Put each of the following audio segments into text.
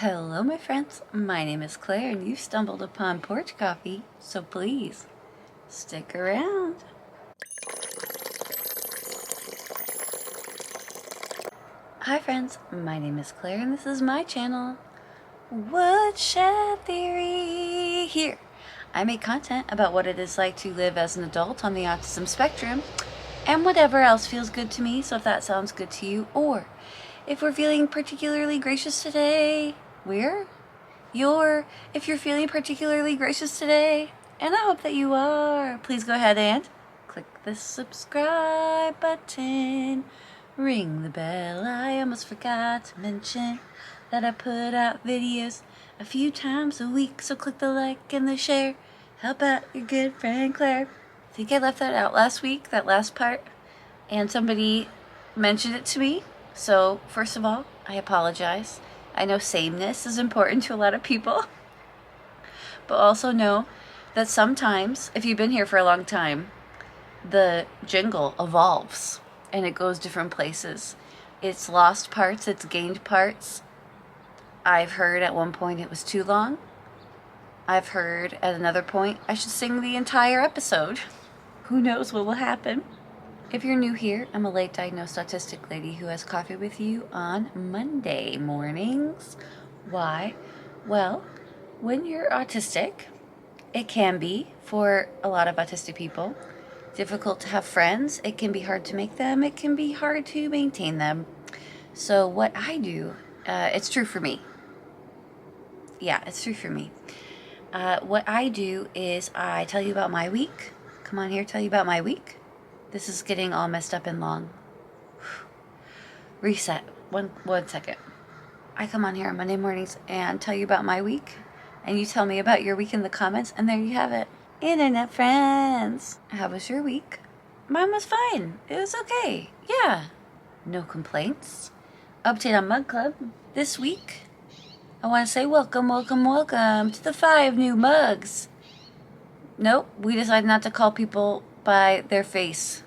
Hello my friends, my name is Claire and you've stumbled upon Porch Coffee, so please stick around. Hi friends, my name is Claire and this is my channel, Woodshed Theory. Here, I make content about what it is like to live as an adult on the autism spectrum and whatever else feels good to me, so if that sounds good to you, or if we're feeling particularly gracious today, if you're feeling particularly gracious today, and I hope that you are, please go ahead and click the subscribe button, ring the bell. I almost forgot to mention that I put out videos a few times a week, so click the like and the share. Help out your good friend Claire. I think I left that out last week, that last part, and somebody mentioned it to me. So first of all, I apologize. I know sameness is important to a lot of people, but also know that sometimes, if you've been here for a long time, the jingle evolves and it goes different places. It's lost parts, it's gained parts. I've heard at one point it was too long. I've heard at another point I should sing the entire episode. Who knows what will happen? If you're new here, I'm a late diagnosed autistic lady who has coffee with you on Monday mornings. Why? Well, when you're autistic, it can be, for a lot of autistic people, difficult to have friends. It can be hard to make them. It can be hard to maintain them. So what I do, it's true for me. Yeah, it's true for me. What I do is I tell you about my week. Come on here, tell you about my week. This is getting all messed up and long. Reset. One second. I come on here on Monday mornings and tell you about my week, and you tell me about your week in the comments, and there you have it. Internet friends. How was your week? Mine was fine. It was okay. Yeah. No complaints. Update on Mug Club. This week, I want to say welcome to the 5 new mugs. Nope, we decided not to call people by their face.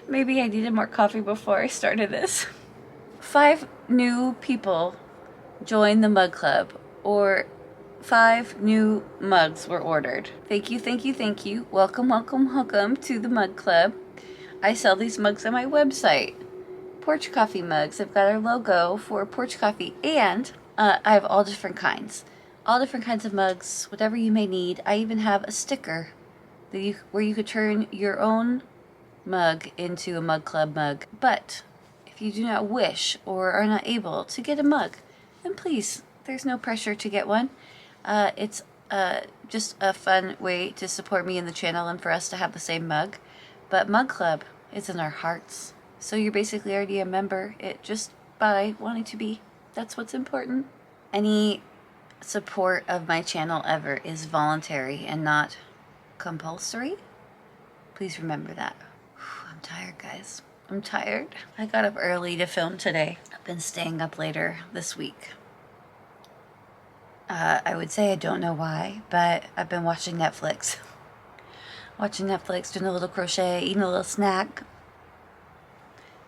Maybe I needed more coffee before I started this. 5 new people joined the mug club, or 5 new mugs were ordered. Thank you. Welcome to the mug club. I sell these mugs on my website. Porch Coffee mugs. I've got our logo for Porch Coffee, and I have all different kinds. All different kinds of mugs, whatever you may need. I even have a sticker where you could turn your own mug into a mug club mug. But if you do not wish or are not able to get a mug, then please, there's no pressure to get one. It's just a fun way to support me in the channel and for us to have the same mug. But Mug Club is in our hearts. So you're basically already a member, just by wanting to be. That's what's important. Any support of my channel ever is voluntary and not compulsory. Please remember that. I'm tired, guys. I'm tired. I got up early to film today. I've been staying up later this week. I would say I don't know why, but I've been watching Netflix. Doing a little crochet, eating a little snack.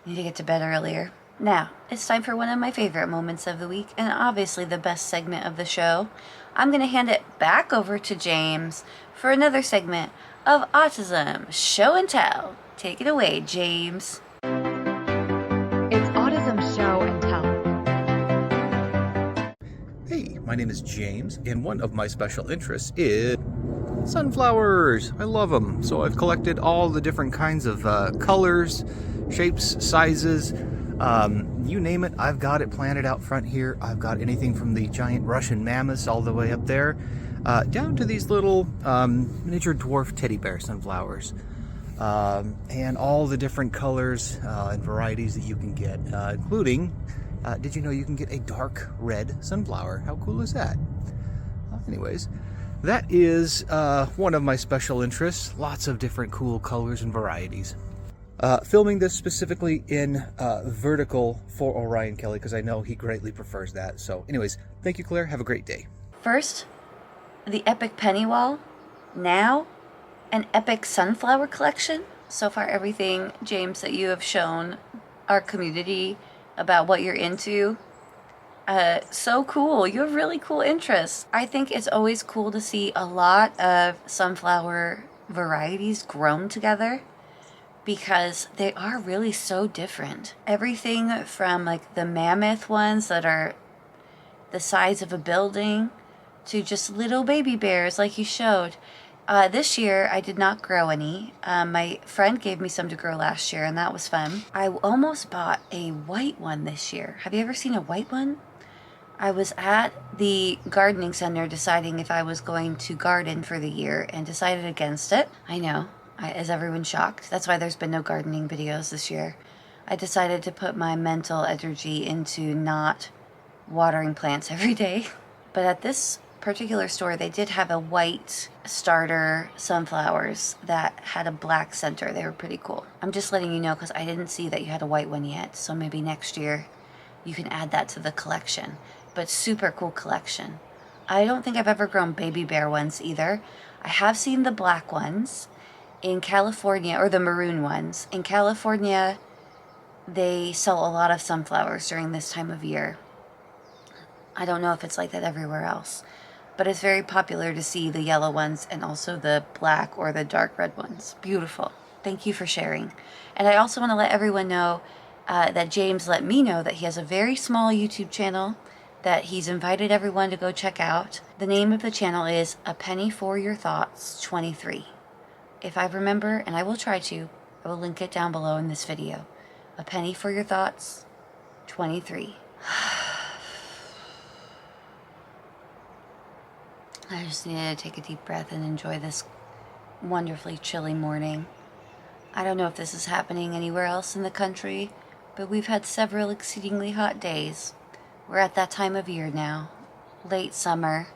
Need to get to bed earlier. Now, it's time for one of my favorite moments of the week, and obviously the best segment of the show. I'm going to hand it back over to Jaymes for another segment of Autism Show and Tell. Take it away, Jaymes. It's Autism Show and Tell. Hey, my name is Jaymes, and one of my special interests is sunflowers. I love them. So I've collected all the different kinds of colors, shapes, sizes. You name it, I've got it planted out front here. I've got anything from the giant Russian mammoths all the way up there, down to these little miniature dwarf teddy bear sunflowers, and all the different colors and varieties that you can get, including, did you know you can get a dark red sunflower? How cool is that? Anyways, that is one of my special interests. Lots of different cool colors and varieties. Filming this specifically in vertical for Orion Kelly, because I know he greatly prefers that. So anyways, thank you, Claire. Have a great day. First, the epic penny wall. Now, an epic sunflower collection. So far, everything, Jaymes, that you have shown our community about what you're into So cool. You have really cool interests. I think it's always cool to see a lot of sunflower varieties grown together because they are really so different. Everything from like the mammoth ones that are the size of a building to just little baby bears like you showed. This year, I did not grow any. My friend gave me some to grow last year, and that was fun. I almost bought a white one this year. Have you ever seen a white one? I was at the gardening center deciding if I was going to garden for the year and decided against it. I know. Is everyone shocked? That's why there's been no gardening videos this year. I decided to put my mental energy into not watering plants every day. But at this particular store, they did have a white starter sunflowers that had a black center. They were pretty cool. I'm just letting you know because I didn't see that you had a white one yet. So maybe next year you can add that to the collection. But super cool collection. I don't think I've ever grown baby bear ones either. I have seen the black ones in California, or the maroon ones. In California, they sell a lot of sunflowers during this time of year. I don't know if it's like that everywhere else, but it's very popular to see the yellow ones and also the black or the dark red ones. Beautiful. Thank you for sharing. And I also want to let everyone know that Jaymes let me know that he has a very small YouTube channel that he's invited everyone to go check out. The name of the channel is A Penny for Your Thoughts 23. If I remember, and I will try to, I will link it down below in this video. A Penny for Your Thoughts 23. I just needed to take a deep breath and enjoy this wonderfully chilly morning. I don't know if this is happening anywhere else in the country, but we've had several exceedingly hot days. We're at that time of year now, late summer.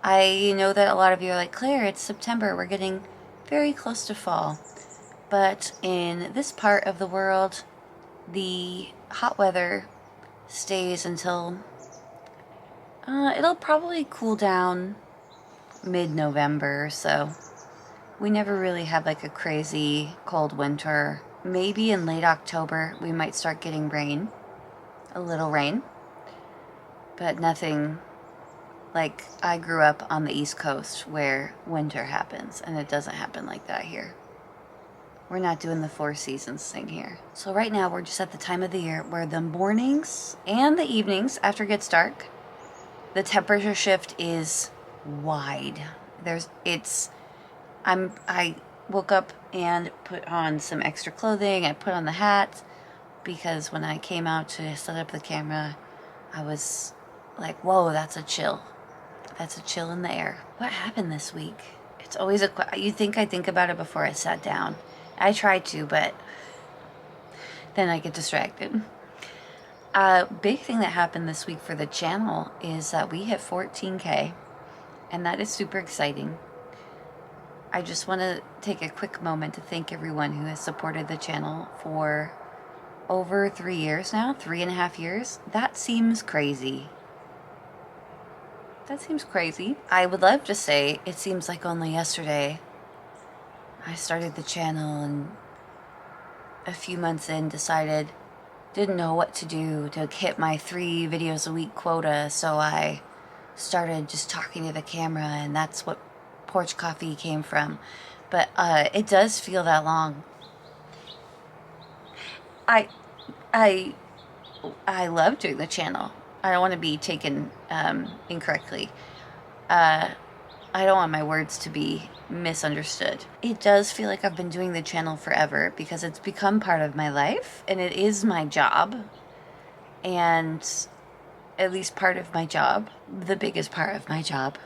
I know that a lot of you are like, Claire, it's September. We're getting very close to fall. But in this part of the world, the hot weather stays until it'll probably cool down mid-November, so we never really have like a crazy cold winter. Maybe in late October we might start getting rain, a little rain, but nothing like I grew up on the East Coast where winter happens, and it doesn't happen like that here. We're not doing the Four Seasons thing here. So right now we're just at the time of the year where the mornings and the evenings after it gets dark, the temperature shift is wide. I woke up and put on some extra clothing. I put on the hat because when I came out to set up the camera, I was like, whoa, that's a chill. That's a chill in the air. What happened this week? It's always you'd think I think about it before I sat down. I try to, but then I get distracted. Big thing that happened this week for the channel is that we hit 14K, and that is super exciting. I just want to take a quick moment to thank everyone who has supported the channel for over 3 years now, 3.5 years. That seems crazy. That seems crazy. I would love to say it seems like only yesterday I started the channel, and a few months in didn't know what to do to hit my 3 videos a week quota, so I started just talking to the camera, and that's what Porch Coffee came from. But it does feel that long. I love doing the channel. I don't want to be taken incorrectly. I don't want my words to be misunderstood. It does feel like I've been doing the channel forever because it's become part of my life, and it is my job, and at least part of my job, the biggest part of my job,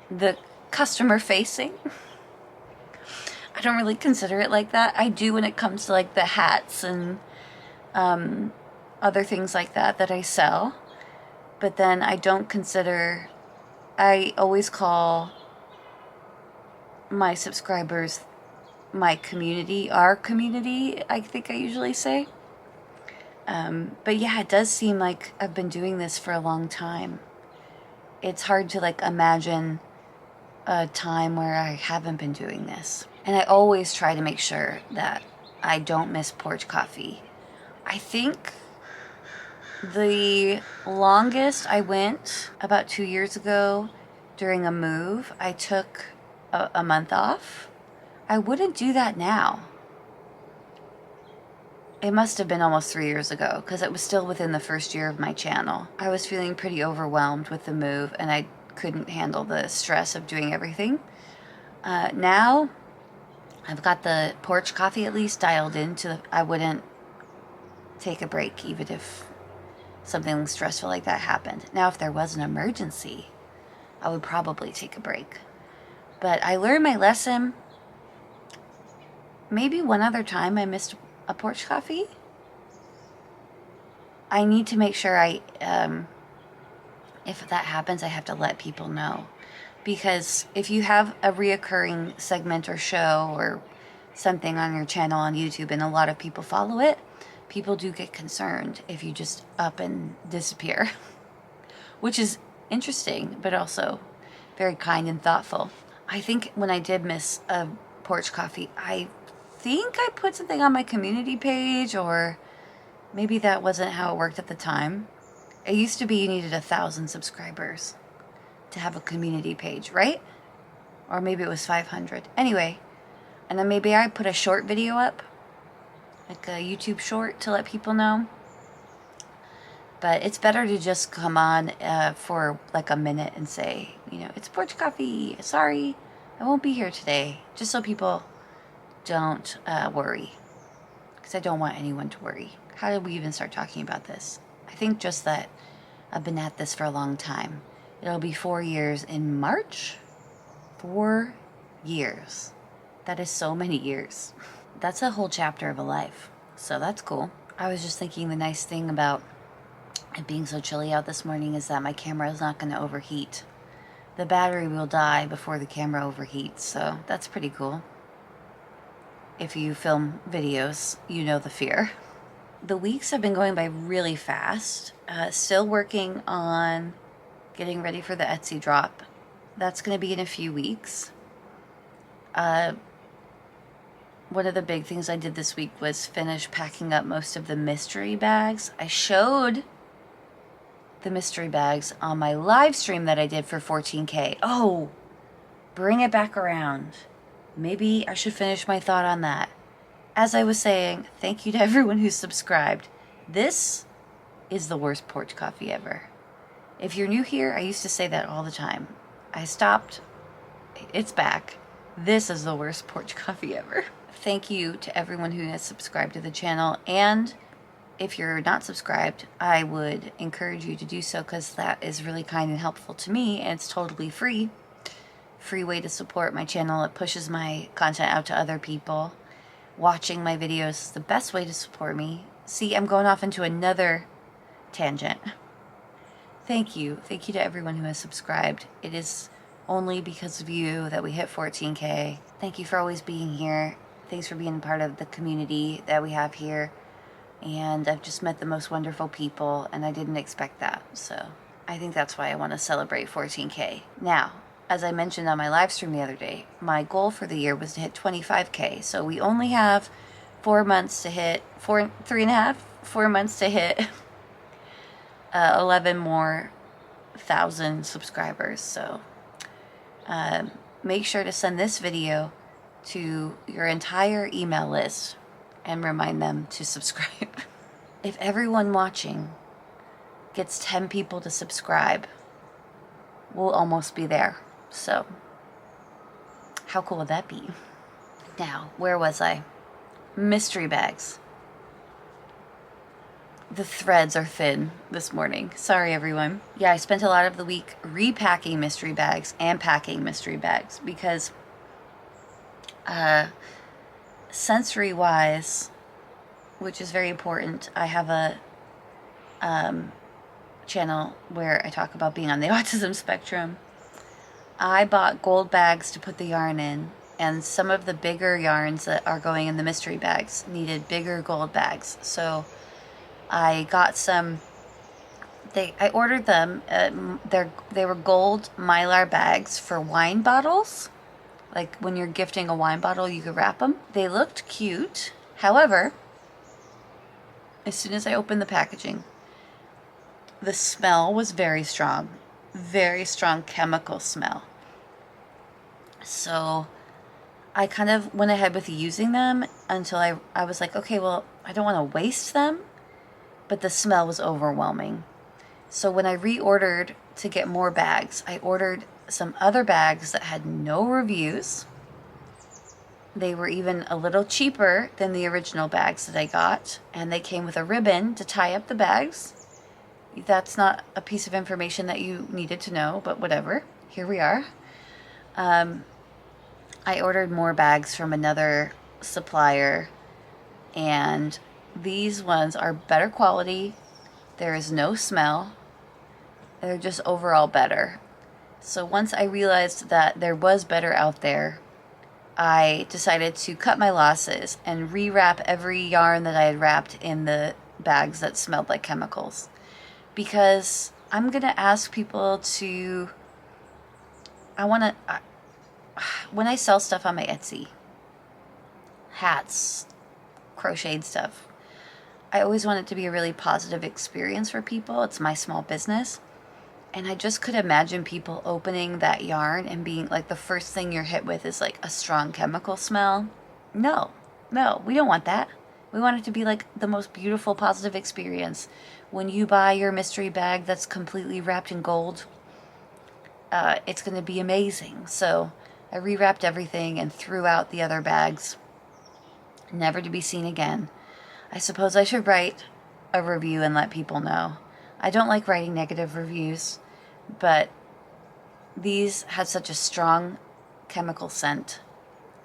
the customer facing. I don't really consider it like that. I do when it comes to like the hats and other things like that I sell, but then I always call my subscribers my community, our community, I think I usually say. But yeah, it does seem like I've been doing this for a long time. It's hard to like imagine a time where I haven't been doing this. And I always try to make sure that I don't miss Porch Coffee. I think The longest I went about 2 years ago during a move, I took a month off. I wouldn't do that now. It must have been almost 3 years ago because it was still within the first year of my channel. I was feeling pretty overwhelmed with the move and I couldn't handle the stress of doing everything. Now, I've got the porch coffee at least dialed into. I wouldn't take a break even if something stressful like that happened. Now, if there was an emergency, I would probably take a break. But I learned my lesson. Maybe one other time I missed a porch coffee. I need to make sure if that happens, I have to let people know. Because if you have a reoccurring segment or show or something on your channel on YouTube and a lot of people follow it, people do get concerned if you just up and disappear. Which is interesting, but also very kind and thoughtful. I think when I did miss a porch coffee, I think I put something on my community page, or maybe that wasn't how it worked at the time. It used to be you needed 1,000 subscribers to have a community page, right? Or maybe it was 500. Anyway, and then maybe I put a short video up, like a YouTube short, to let people know. But it's better to just come on for like a minute and say, it's porch coffee. Sorry, I won't be here today. Just so people don't worry. Because I don't want anyone to worry. How did we even start talking about this? I think just that I've been at this for a long time. It'll be 4 years in March. 4 years. That is so many years. That's a whole chapter of a life. So that's cool. I was just thinking the nice thing about it being so chilly out this morning is that my camera is not going to overheat. The battery will die before the camera overheats, so that's pretty cool. If you film videos, you know the fear. The weeks have been going by really fast. Still working on getting ready for the Etsy drop. That's going to be in a few weeks. One of the big things I did this week was finish packing up most of the mystery bags. I showed the mystery bags on my live stream that I did for 14K. Oh, bring it back around. Maybe I should finish my thought on that. As I was saying, thank you to everyone who subscribed. This is the worst porch coffee ever. If you're new here, I used to say that all the time. I stopped. It's back. This is the worst porch coffee ever. Thank you to everyone who has subscribed to the channel, and if you're not subscribed, I would encourage you to do so because that is really kind and helpful to me, and it's totally free. Free way to support my channel. It pushes my content out to other people. Watching my videos is the best way to support me. See, I'm going off into another tangent. Thank you. Thank you to everyone who has subscribed. It is only because of you that we hit 14K. Thank you for always being here. Thanks for being part of the community that we have here. And I've just met the most wonderful people, and I didn't expect that. So I think that's why I want to celebrate 14K. Now, as I mentioned on my live stream the other day, my goal for the year was to hit 25K. So we only have 4 months to hit, 4 months to hit 11 more thousand subscribers. So make sure to send this video to your entire email list and remind them to subscribe. If everyone watching gets 10 people to subscribe, we'll almost be there. So, how cool would that be? Now, where was I? Mystery bags. The threads are thin this morning. Sorry, everyone. Yeah, I spent a lot of the week repacking mystery bags and packing mystery bags because sensory-wise, which is very important, I have a channel where I talk about being on the autism spectrum. I bought gold bags to put the yarn in, and some of the bigger yarns that are going in the mystery bags needed bigger gold bags. So I got some, I ordered them, they were gold Mylar bags for wine bottles. Like when you're gifting a wine bottle, you could wrap them. They looked cute. However, as soon as I opened the packaging, the smell was very strong chemical smell. So I kind of went ahead with using them until I was like, okay, well, I don't want to waste them, but the smell was overwhelming. So when I reordered to get more bags, I ordered some other bags that had no reviews. They were even a little cheaper than the original bags that I got, and they came with a ribbon to tie up the bags. That's not a piece of information that you needed to know, but whatever. Here we are. I ordered more bags from another supplier, and these ones are better quality. There is no smell. They're just overall better. So once I realized that there was better out there, I decided to cut my losses and rewrap every yarn that I had wrapped in the bags that smelled like chemicals. Because I'm going to ask people to, when I sell stuff on my Etsy, hats, crocheted stuff, I always want it to be a really positive experience for people. It's my small business. And I just could imagine people opening that yarn and being like, the first thing you're hit with is like a strong chemical smell. No, we don't want that. We want it to be like the most beautiful, positive experience. When you buy your mystery bag that's completely wrapped in gold, it's going to be amazing. So I rewrapped everything and threw out the other bags, never to be seen again. I suppose I should write a review and let people know. I don't like writing negative reviews, but these had such a strong chemical scent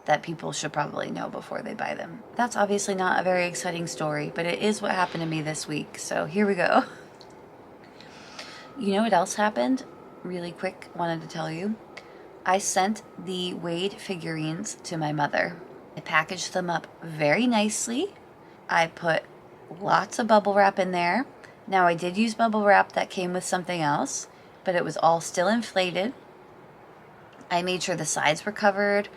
that people should probably know before they buy them. That's obviously not a very exciting story, but it is what happened to me this week, so here we go. You know what else happened? Really quick, wanted to tell you. I sent the Wade figurines to my mother. I packaged them up very nicely. I put lots of bubble wrap in there. Now, I did use bubble wrap that came with something else, but it was all still inflated. I made sure the sides were covered.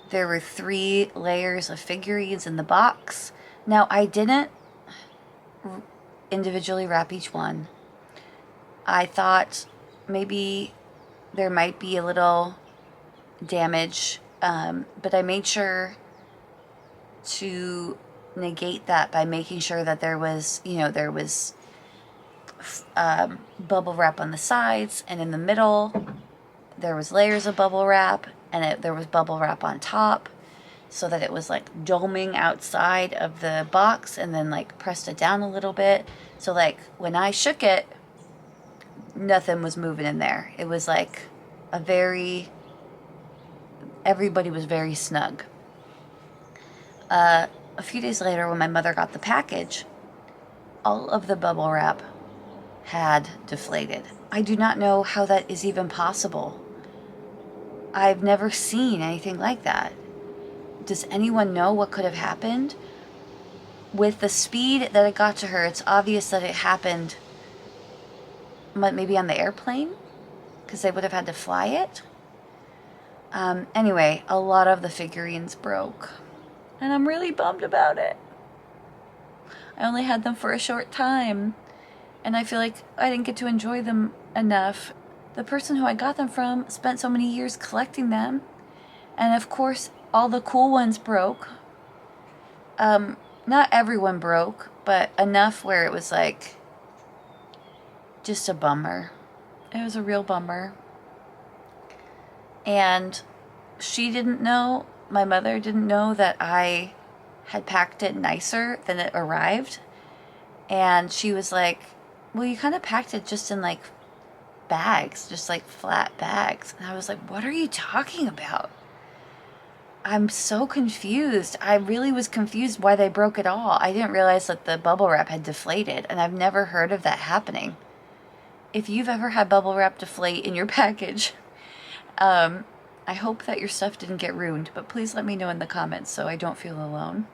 There were 3 layers of figurines in the box. Now, I didn't individually wrap each one. I thought maybe there might be a little damage, but I made sure to negate that by making sure that there was bubble wrap on the sides, and in the middle there was layers of bubble wrap, and there was bubble wrap on top, so that it was like doming outside of the box, and then like pressed it down a little bit, so like when I shook it, nothing was moving in there. It was like everybody was very snug. A few days later, when my mother got the package, all of the bubble wrap had deflated. I do not know how that is even possible. I've never seen anything like that. Does anyone know what could have happened? With the speed that it got to her, it's obvious that it happened maybe on the airplane, because they would have had to fly it. Anyway, a lot of the figurines broke, and I'm really bummed about it. I only had them for a short time, and I feel like I didn't get to enjoy them enough. The person who I got them from spent so many years collecting them, and of course all the cool ones broke. Not everyone broke, but enough where it was like just a bummer. It was a real bummer. And she didn't know, my mother didn't know that I had packed it nicer than it arrived. And she was like, well, you kind of packed it just in like bags, just like flat bags. And I was like, what are you talking about? I'm so confused. I really was confused why they broke it all. I didn't realize that the bubble wrap had deflated, and I've never heard of that happening. If you've ever had bubble wrap deflate in your package, I hope that your stuff didn't get ruined, but please let me know in the comments so I don't feel alone.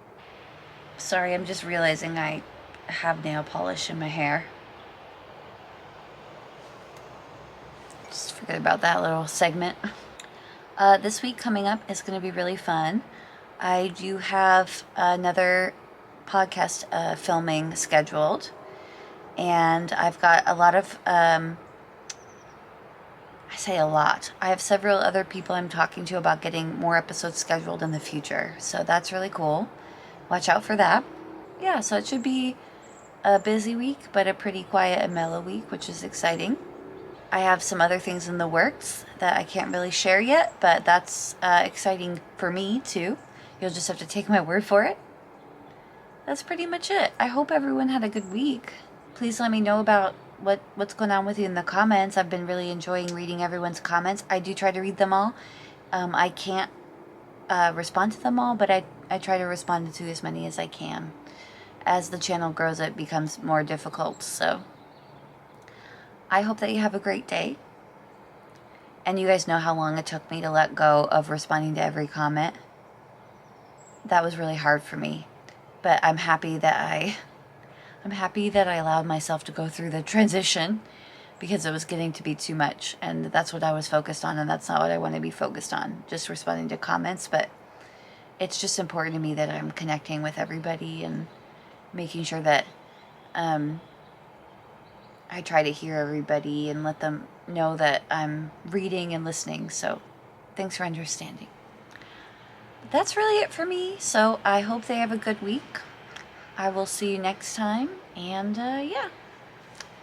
Sorry, I'm just realizing I have nail polish in my hair. Just forget about that little segment. This week coming up is going to be really fun. I do have another podcast filming scheduled, And I've got a lot of, I say a lot. I have several other people I'm talking to about getting more episodes scheduled in the future. So that's really cool. Watch out for that. Yeah, so it should be a busy week, but a pretty quiet and mellow week, which is exciting. I have some other things in the works that I can't really share yet, but that's exciting for me too. You'll just have to take my word for it. That's pretty much it. I hope everyone had a good week. Please let me know about what's going on with you in the comments. I've been really enjoying reading everyone's comments. I do try to read them all. I can't respond to them all, but I try to respond to as many as I can. As the channel grows, it becomes more difficult, so I hope that you have a great day. And you guys know how long it took me to let go of responding to every comment. That was really hard for me, but I'm happy that I allowed myself to go through the transition, because it was getting to be too much, and that's what I was focused on, and that's not what I want to be focused on, just responding to comments. But it's just important to me that I'm connecting with everybody and making sure that I try to hear everybody and let them know that I'm reading and listening. So thanks for understanding. But that's really it for me. So I hope they have a good week. I will see you next time. And yeah,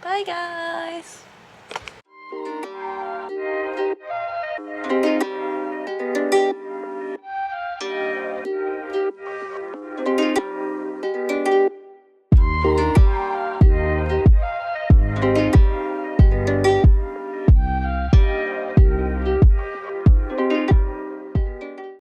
bye guys.